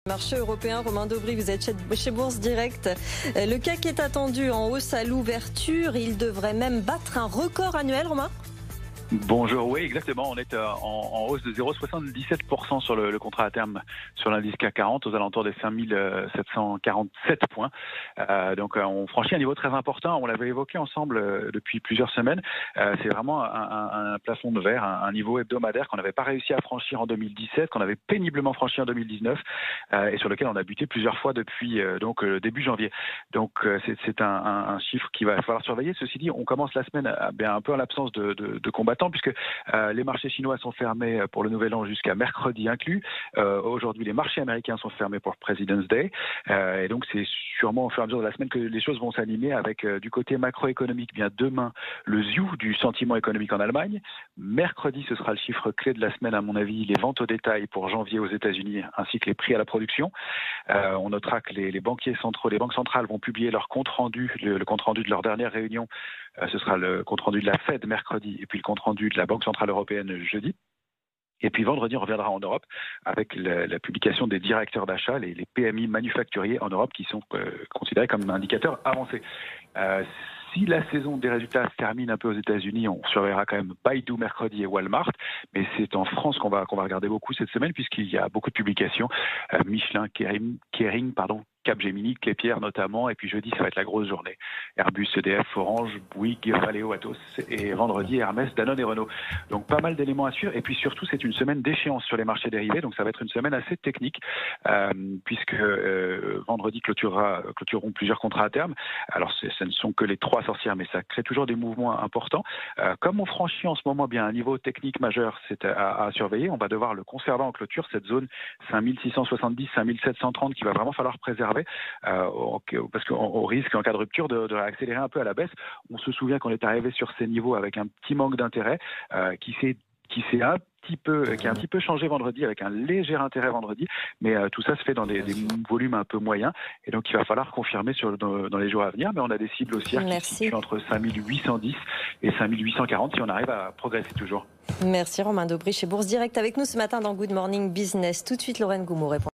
Marché européen, Romain Daubry, vous êtes chez Bourse Direct. Le CAC est attendu en hausse à l'ouverture. Il devrait même battre un record annuel, Romain ? Bonjour, oui, exactement. On est en hausse de 0,77% sur le contrat à terme sur l'indice CAC 40 aux alentours des 5747 points. Donc on franchit un niveau très important. On l'avait évoqué ensemble depuis plusieurs semaines. C'est vraiment un plafond de verre, un niveau hebdomadaire qu'on n'avait pas réussi à franchir en 2017, qu'on avait péniblement franchi en 2019 et sur lequel on a buté plusieurs fois depuis début janvier. Donc c'est un chiffre qu'il va falloir surveiller. Ceci dit, on commence la semaine un peu en l'absence de combattants, puisque les marchés chinois sont fermés pour le nouvel an jusqu'à mercredi inclus. Aujourd'hui, les marchés américains sont fermés pour President's Day. Et donc, c'est sûrement au fur et à mesure de la semaine que les choses vont s'animer avec du côté macroéconomique. Bien demain, le ZIU du sentiment économique en Allemagne. Mercredi, ce sera le chiffre clé de la semaine, à mon avis, les ventes au détail pour janvier aux États-Unis, ainsi que les prix à la production. On notera que les banquiers centraux, les banques centrales vont publier leur compte rendu, le compte rendu de leur dernière réunion. Ce sera le compte rendu de la Fed mercredi et puis le compte rendu de la Banque centrale européenne jeudi. Et puis vendredi, on reviendra en Europe avec la publication des directeurs d'achat, les PMI manufacturiers en Europe qui sont considérés comme indicateurs avancés. Si la saison des résultats se termine un peu aux États-Unis, on surveillera quand même Baidu mercredi et Walmart. Mais c'est en France qu'on va regarder beaucoup cette semaine puisqu'il y a beaucoup de publications. Michelin, Kering, Capgemini, Klépierre notamment, et puis jeudi ça va être la grosse journée. Airbus, EDF, Orange, Bouygues, Valeo, Atos, et vendredi Hermès, Danone et Renault. Donc pas mal d'éléments à suivre, et puis surtout c'est une semaine d'échéance sur les marchés dérivés, donc ça va être une semaine assez technique, puisque vendredi clôtureront plusieurs contrats à terme. Alors ce ne sont que les trois sorcières, mais ça crée toujours des mouvements importants. Comme on franchit en ce moment bien un niveau technique majeur, c'est à surveiller, on va devoir le conserver en clôture, cette zone 5670, 5730 qu'il va vraiment falloir préserver. Parce qu'on risque en cas de rupture de réaccélérer un peu à la baisse. On se souvient qu'on est arrivé sur ces niveaux avec un petit manque d'intérêt qui a un petit peu changé vendredi avec un léger intérêt vendredi, mais tout ça se fait dans des volumes un peu moyens et donc il va falloir confirmer dans les jours à venir, mais on a des cibles haussières qui se situent entre 5810 et 5840 si on arrive à progresser toujours. Merci Romain Daubry chez Bourse Direct avec nous ce matin dans Good Morning Business. Tout de suite Lorraine Goumeau répond.